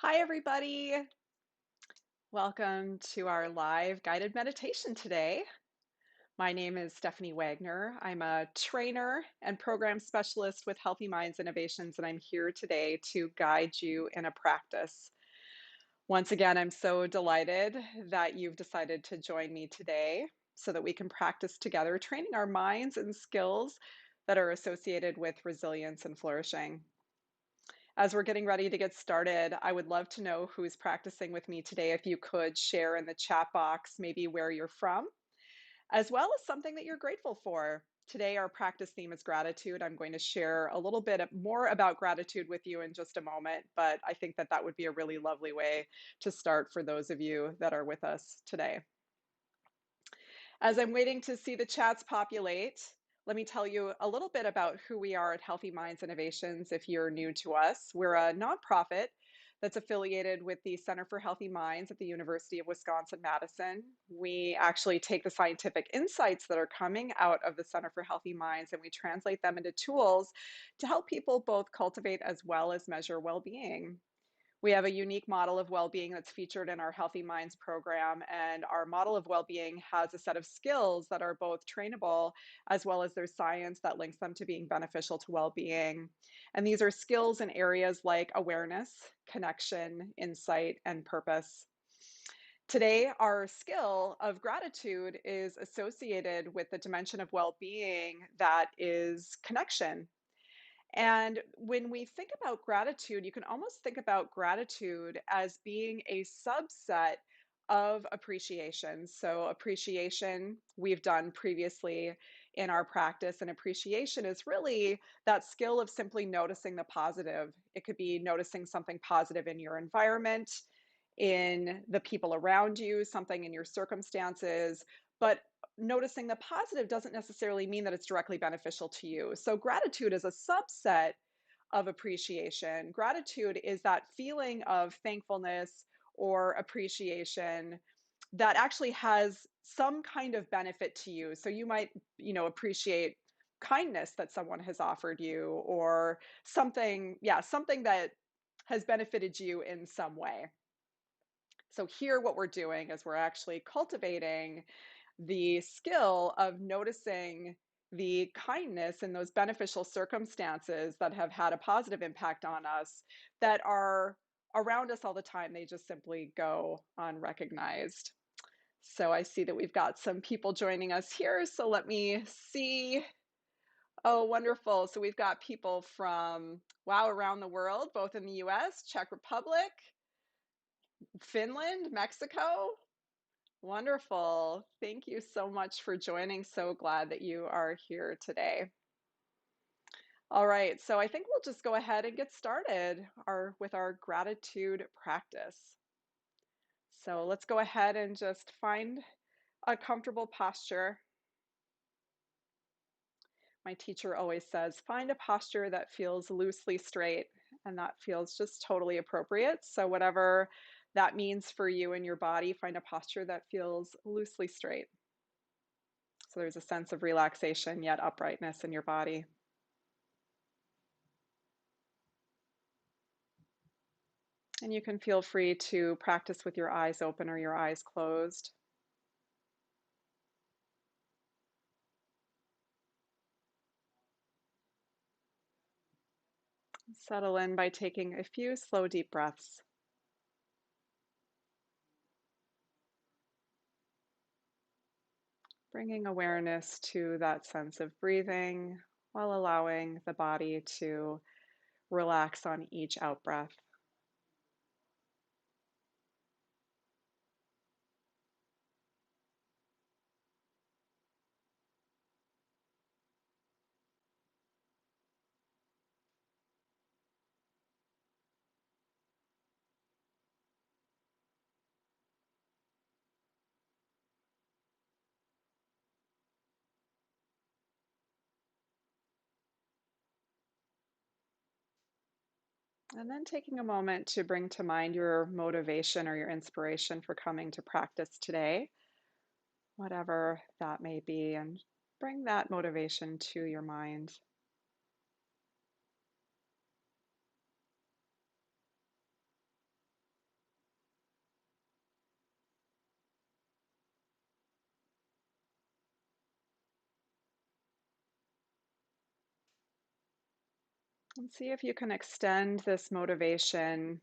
Hi, everybody. Welcome to our live guided meditation today. My name is Stephanie Wagner. I'm a trainer and program specialist with Healthy Minds Innovations, and I'm here today to guide you in a practice. Once again, I'm so delighted that you've decided to join me today so that we can practice together, training our minds and skills that are associated with resilience and flourishing. As we're getting ready to get started, I would love to know who's practicing with me today. If you could share in the chat box, maybe where you're from, as well as something that you're grateful for. Today, our practice theme is gratitude. I'm going to share a little bit more about gratitude with you in just a moment, but I think that that would be a really lovely way to start for those of you that are with us today. As I'm waiting to see the chats populate, let me tell you a little bit about who we are at Healthy Minds Innovations if you're new to us. We're a nonprofit that's affiliated with the Center for Healthy Minds at the University of Wisconsin-Madison. We actually take the scientific insights that are coming out of the Center for Healthy Minds and we translate them into tools to help people both cultivate as well as measure well-being. We have a unique model of well-being that's featured in our Healthy Minds program, and our model of well-being has a set of skills that are both trainable as well as there's science that links them to being beneficial to well-being. And these are skills in areas like awareness, connection, insight, and purpose. Today, our skill of gratitude is associated with the dimension of well-being that is connection. And when we think about gratitude, you can almost think about gratitude as being a subset of appreciation. So, appreciation we've done previously in our practice, and appreciation is really that skill of simply noticing the positive. It could be noticing something positive in your environment, in the people around you, something in your circumstances, but noticing the positive doesn't necessarily mean that it's directly beneficial to you. So, gratitude is a subset of appreciation. Gratitude is that feeling of thankfulness or appreciation that actually has some kind of benefit to you. So, you might, appreciate kindness that someone has offered you or something, yeah, something that has benefited you in some way. So here what we're doing is we're actually cultivating the skill of noticing the kindness and those beneficial circumstances that have had a positive impact on us that are around us all the time. They just simply go unrecognized. So I see that we've got some people joining us here. So let me see. Oh, wonderful. So we've got people from, wow, around the world, both in the US, Czech Republic, Finland, Mexico. Wonderful. Thank you so much for joining. So glad that you are here today. All right, so I think we'll just go ahead and get started with our gratitude practice. So let's go ahead and just find a comfortable posture. My teacher always says, find a posture that feels loosely straight, and that feels just totally appropriate. So whatever that means for you and your body, find a posture that feels loosely straight. So there's a sense of relaxation yet uprightness in your body. And you can feel free to practice with your eyes open or your eyes closed. Settle in by taking a few slow, deep breaths. Bringing awareness to that sense of breathing while allowing the body to relax on each out breath. And then taking a moment to bring to mind your motivation or your inspiration for coming to practice today, whatever that may be, and bring that motivation to your mind. And see if you can extend this motivation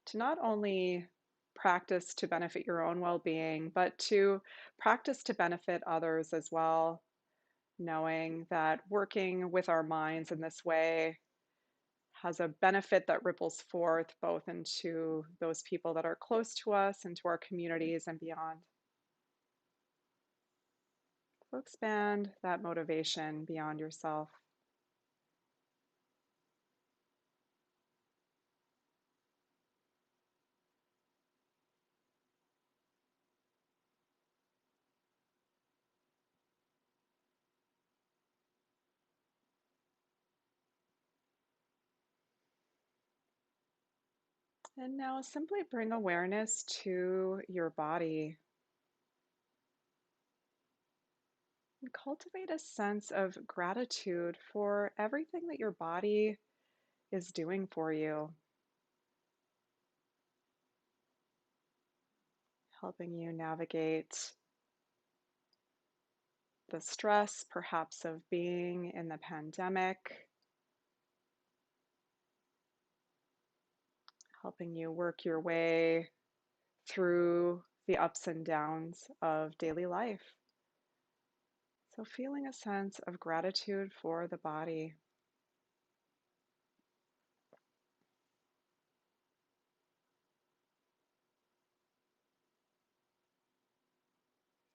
to not only practice to benefit your own well being, but to practice to benefit others as well, knowing that working with our minds in this way has a benefit that ripples forth both into those people that are close to us, into our communities, and beyond. So expand that motivation beyond yourself. And now simply bring awareness to your body and cultivate a sense of gratitude for everything that your body is doing for you, helping you navigate the stress, perhaps, of being in the pandemic, helping you work your way through the ups and downs of daily life. So, feeling a sense of gratitude for the body.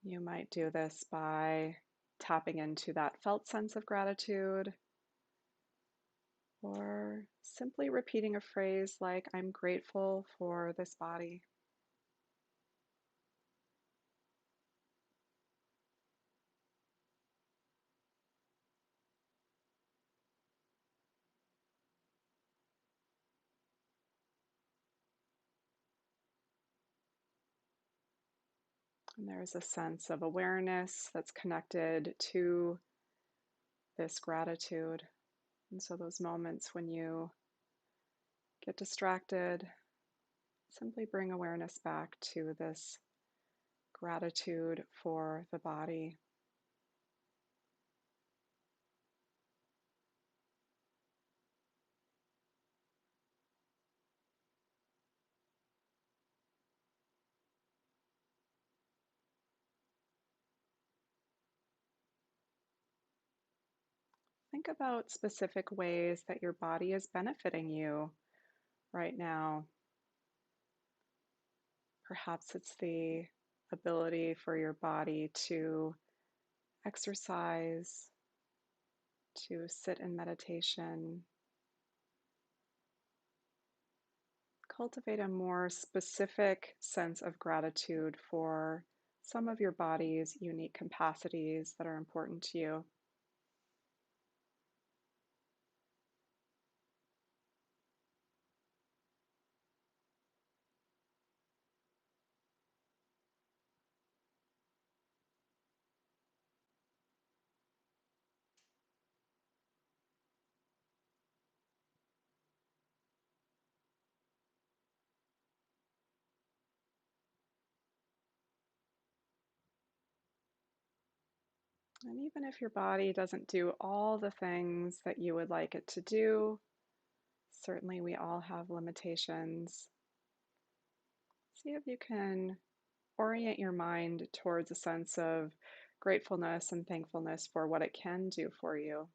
You might do this by tapping into that felt sense of gratitude, or simply repeating a phrase like, I'm grateful for this body. And there's a sense of awareness that's connected to this gratitude. And so, those moments when you get distracted, simply bring awareness back to this gratitude for the body. Think about specific ways that your body is benefiting you right now. Perhaps it's the ability for your body to exercise, to sit in meditation. Cultivate a more specific sense of gratitude for some of your body's unique capacities that are important to you. And even if your body doesn't do all the things that you would like it to do, certainly we all have limitations. See if you can orient your mind towards a sense of gratefulness and thankfulness for what it can do for you.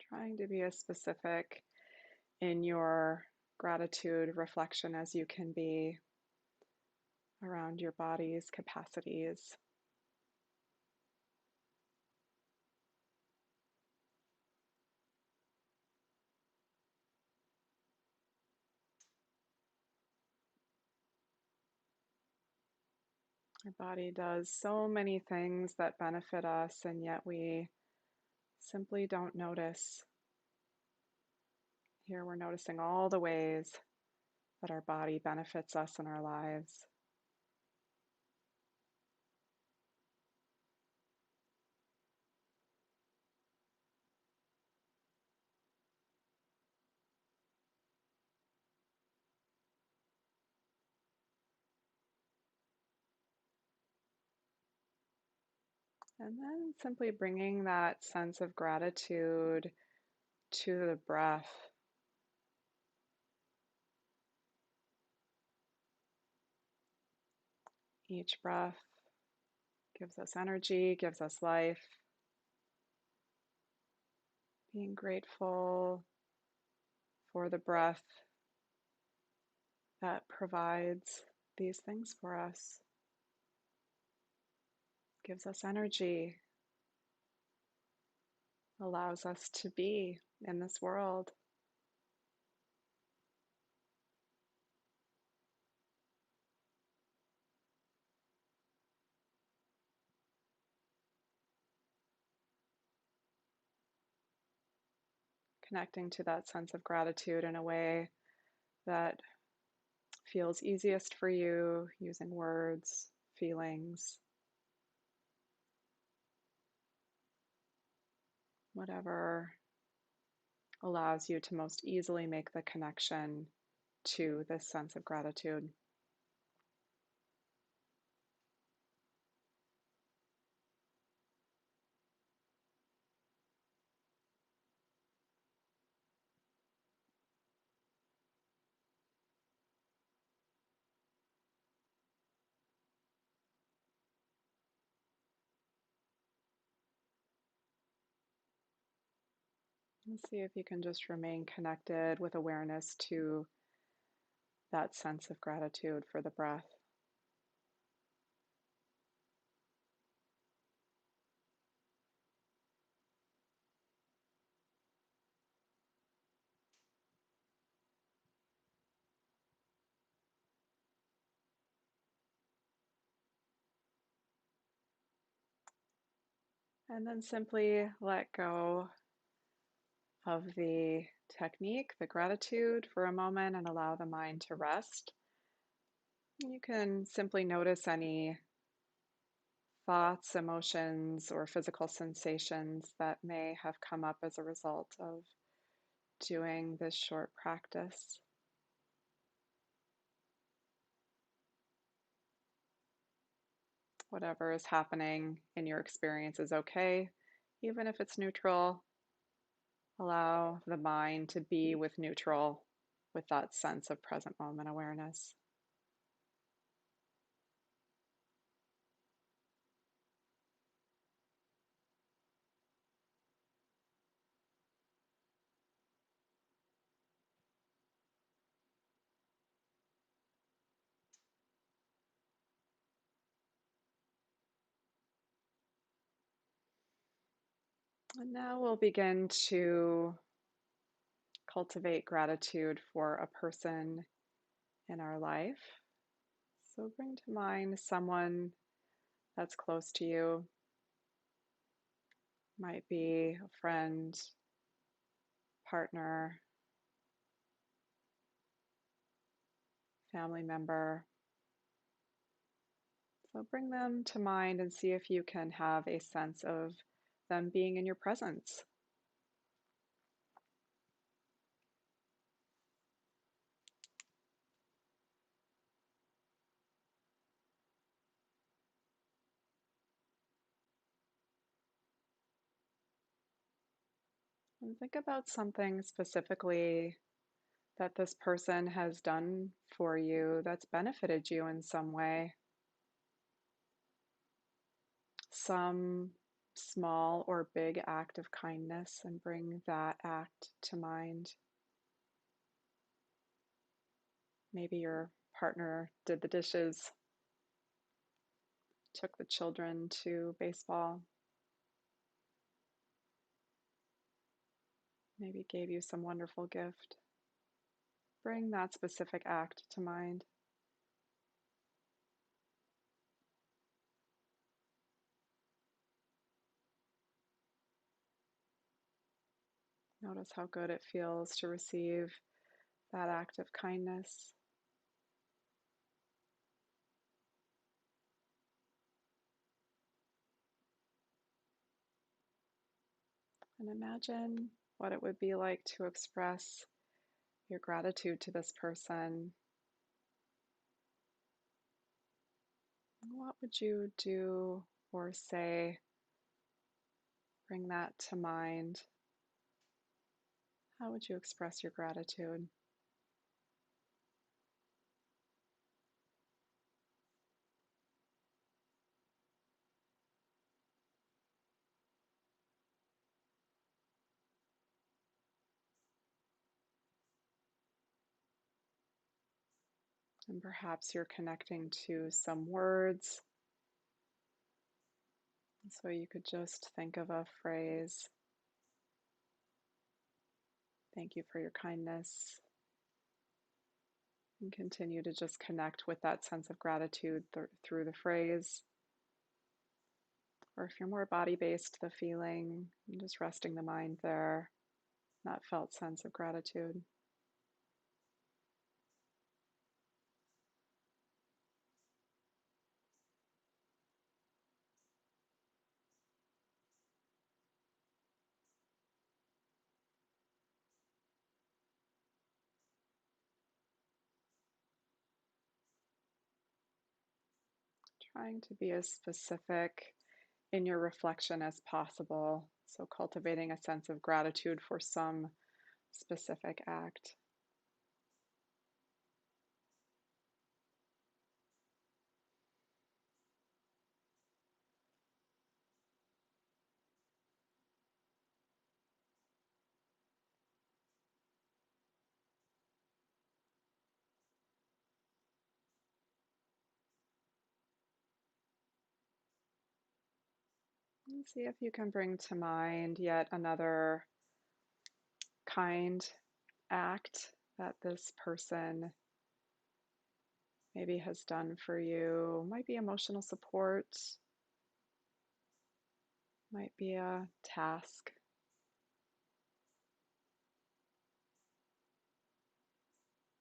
Trying to be as specific in your gratitude reflection as you can be around your body's capacities. Our body does so many things that benefit us, and yet we simply don't notice. Here we're noticing all the ways that our body benefits us in our lives. And then simply bringing that sense of gratitude to the breath. Each breath gives us energy, gives us life. Being grateful for the breath that provides these things for us, gives us energy, allows us to be in this world. Connecting to that sense of gratitude in a way that feels easiest for you, using words, feelings, whatever allows you to most easily make the connection to this sense of gratitude. And see if you can just remain connected with awareness to that sense of gratitude for the breath. And then simply let go of the technique, the gratitude, for a moment and allow the mind to rest. You can simply notice any thoughts, emotions, or physical sensations that may have come up as a result of doing this short practice. Whatever is happening in your experience is okay, even if it's neutral. Allow the mind to be with neutral, with that sense of present moment awareness. And now we'll begin to cultivate gratitude for a person in our life. So bring to mind someone that's close to you. Might be a friend, partner, family member. So bring them to mind and see if you can have a sense of them being in your presence. And think about something specifically that this person has done for you that's benefited you in some way. Some small or big act of kindness, and bring that act to mind. Maybe your partner did the dishes, took the children to baseball, maybe gave you some wonderful gift. Bring that specific act to mind. Notice how good it feels to receive that act of kindness. And imagine what it would be like to express your gratitude to this person. What would you do or say? Bring that to mind. How would you express your gratitude? And perhaps you're connecting to some words. So you could just think of a phrase. Thank you for your kindness. And continue to just connect with that sense of gratitude through the phrase. Or if you're more body-based, the feeling, and just resting the mind there, that felt sense of gratitude. Trying to be as specific in your reflection as possible. So cultivating a sense of gratitude for some specific act. And see if you can bring to mind yet another kind act that this person maybe has done for you. Might be emotional support, might be a task,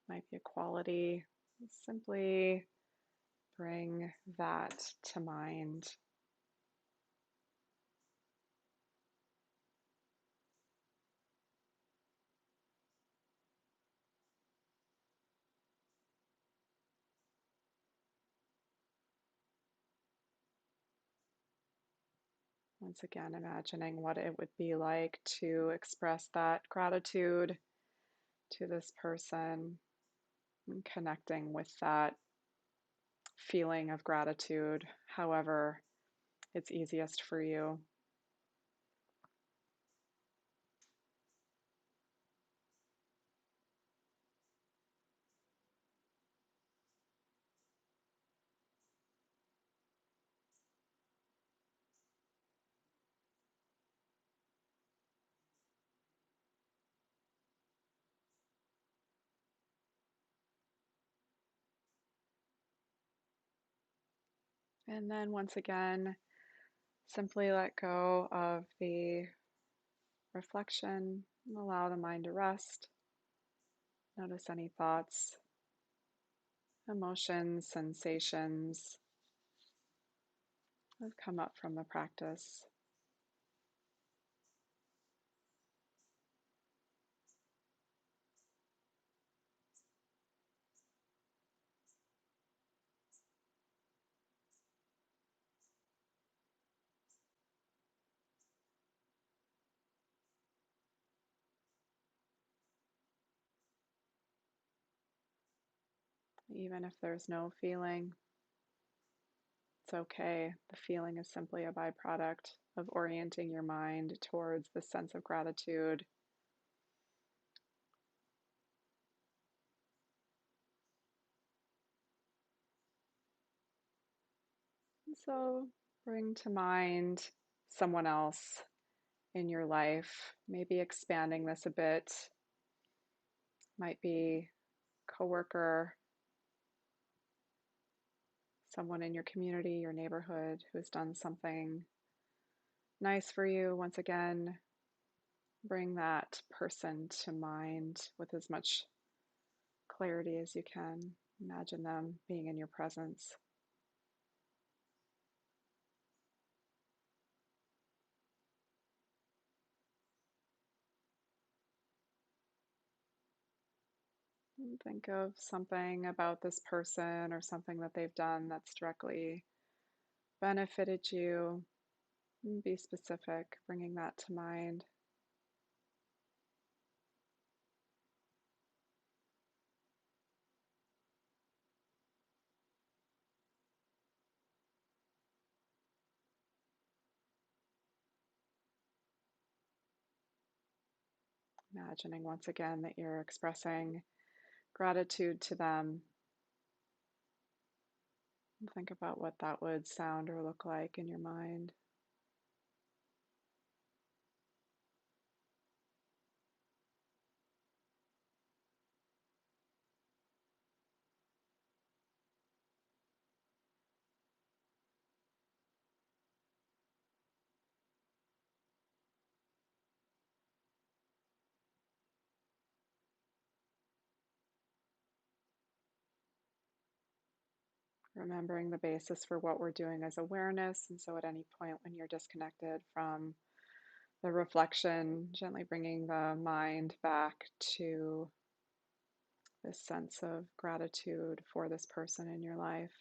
might be a quality. Simply bring that to mind. Once again, imagining what it would be like to express that gratitude to this person and connecting with that feeling of gratitude, however it's easiest for you. And then once again, simply let go of the reflection and allow the mind to rest. Notice any thoughts, emotions, sensations that have come up from the practice. Even if there's no feeling, it's okay. The feeling is simply a byproduct of orienting your mind towards the sense of gratitude. And so bring to mind someone else in your life, maybe expanding this a bit. Might be coworker, someone in your community, your neighborhood who's done something nice for you. Once again, Bring that person to mind with as much clarity as you can. Imagine them being in your presence. And think of something about this person or something that they've done that's directly benefited you. And be specific, bringing that to mind. Imagining once again that you're expressing gratitude to them. And think about what that would sound or look like in your mind. Remembering the basis for what we're doing as awareness. And so at any point when you're disconnected from the reflection, gently bringing the mind back to this sense of gratitude for this person in your life.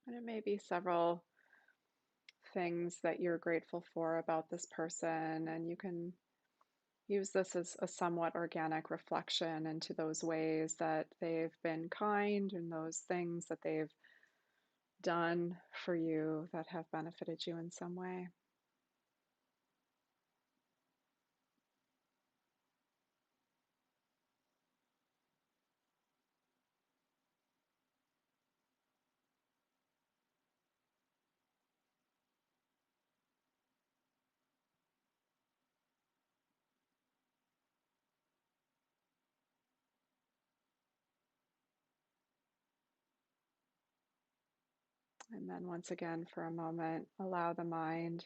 And it may be several things that you're grateful for about this person, and you can use this as a somewhat organic reflection into those ways that they've been kind and those things that they've done for you that have benefited you in some way. And then, once again, for a moment, allow the mind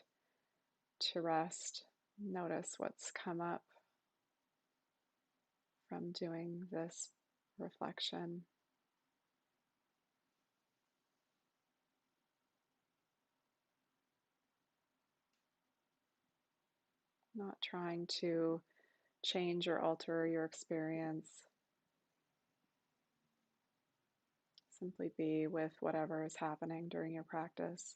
to rest. Notice what's come up from doing this reflection. Not trying to change or alter your experience. Simply be with whatever is happening during your practice.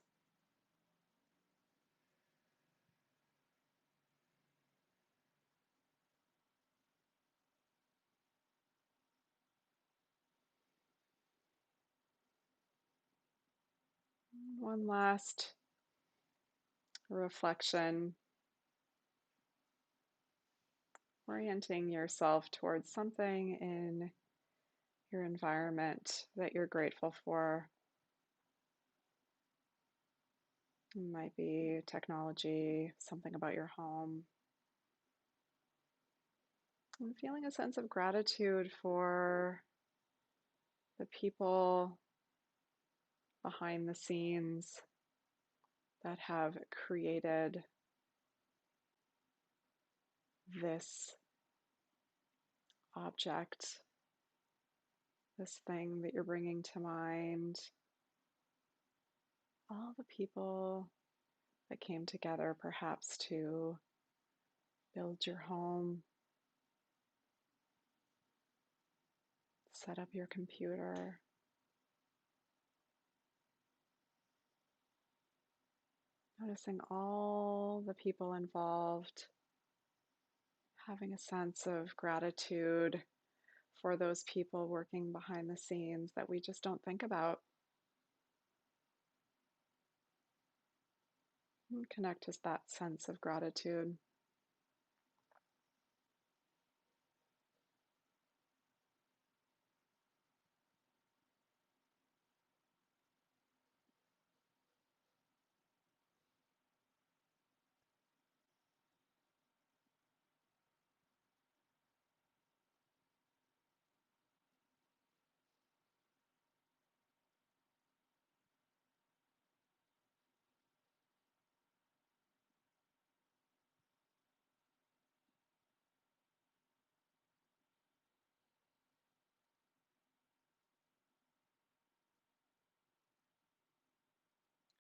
One last reflection, orienting yourself towards something in your environment that you're grateful for. It might be technology, something about your home. And feeling a sense of gratitude for the people behind the scenes that have created this object, this thing that you're bringing to mind. All the people that came together perhaps to build your home, set up your computer. Noticing all the people involved, having a sense of gratitude for those people working behind the scenes that we just don't think about. And connect to that sense of gratitude.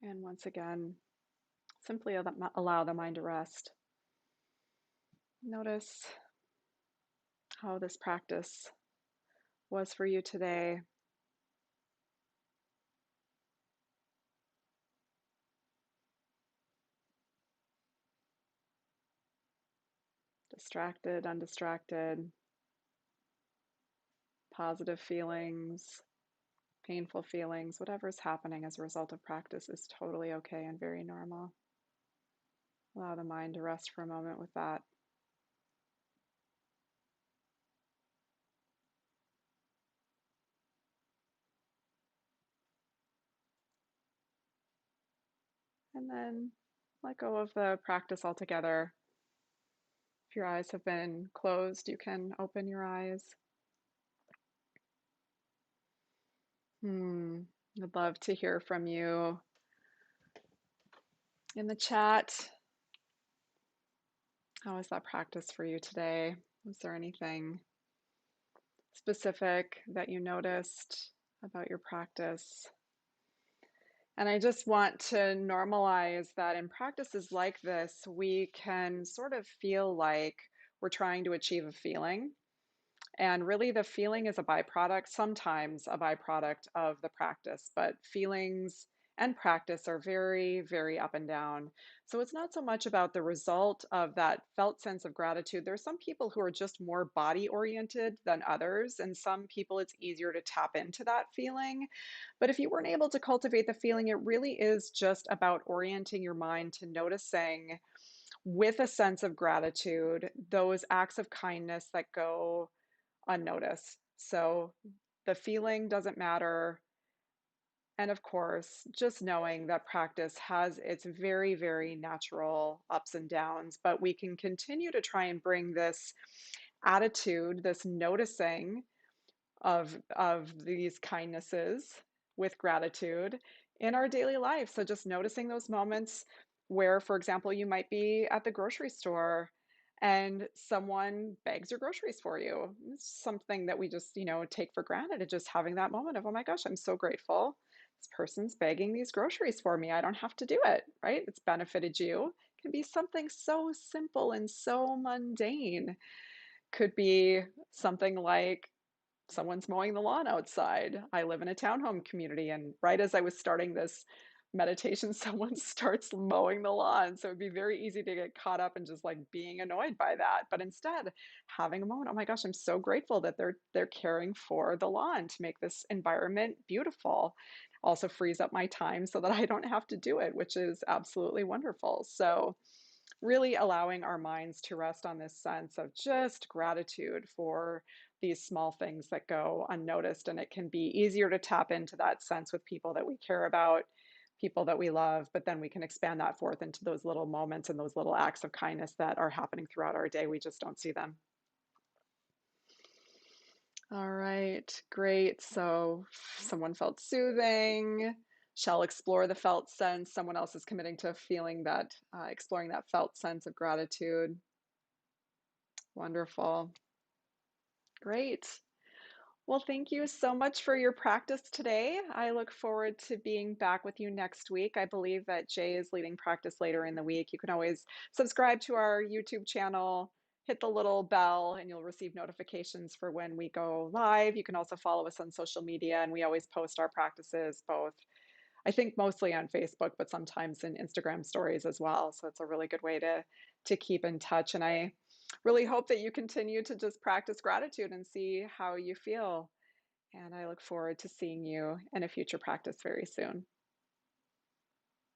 And once again, simply allow the mind to rest. Notice how this practice was for you today. Distracted, undistracted, positive feelings, painful feelings, whatever's happening as a result of practice is totally okay and very normal. Allow the mind to rest for a moment with that. And then let go of the practice altogether. If your eyes have been closed, you can open your eyes. I'd love to hear from you in the chat. How was that practice for you today? Was there anything specific that you noticed about your practice? And I just want to normalize that in practices like this, we can sort of feel like we're trying to achieve a feeling. And really, the feeling is a byproduct, sometimes a byproduct of the practice, but feelings and practice are very, very up and down. So it's not so much about the result of that felt sense of gratitude. There are some people who are just more body oriented than others, and some people it's easier to tap into that feeling. But if you weren't able to cultivate the feeling, it really is just about orienting your mind to noticing with a sense of gratitude those acts of kindness that go unnoticed. So the feeling doesn't matter. And of course, just knowing that practice has its very, very natural ups and downs, but we can continue to try and bring this attitude, this noticing of these kindnesses with gratitude in our daily life. So just noticing those moments where, for example, you might be at the grocery store and someone bags your groceries for you. It's something that we just, take for granted, and just having that moment of, oh my gosh, I'm so grateful. This person's bagging these groceries for me. I don't have to do it, right? It's benefited you. It can be something so simple and so mundane. Could be something like someone's mowing the lawn outside. I live in a townhome community, and right as I was starting this meditation, someone starts mowing the lawn. So it'd be very easy to get caught up in just like being annoyed by that. But instead, having a moment, oh my gosh, I'm so grateful that they're caring for the lawn to make this environment beautiful. Also frees up my time so that I don't have to do it, which is absolutely wonderful. So really allowing our minds to rest on this sense of just gratitude for these small things that go unnoticed. And it can be easier to tap into that sense with people that we care about, people that we love, but then we can expand that forth into those little moments and those little acts of kindness that are happening throughout our day. We just don't see them. All right, great. So someone felt soothing. Shall explore the felt sense. Someone else is committing to feeling that, exploring that felt sense of gratitude. Wonderful. Great. Well, thank you so much for your practice today. I look forward to being back with you next week. I believe that Jay is leading practice later in the week. You can always subscribe to our YouTube channel, hit the little bell, and you'll receive notifications for when we go live. You can also follow us on social media, and we always post our practices both, I think mostly on Facebook, but sometimes in Instagram stories as well. So it's a really good way to keep in touch. And I really hope that you continue to just practice gratitude and see how you feel. And I look forward to seeing you in a future practice very soon.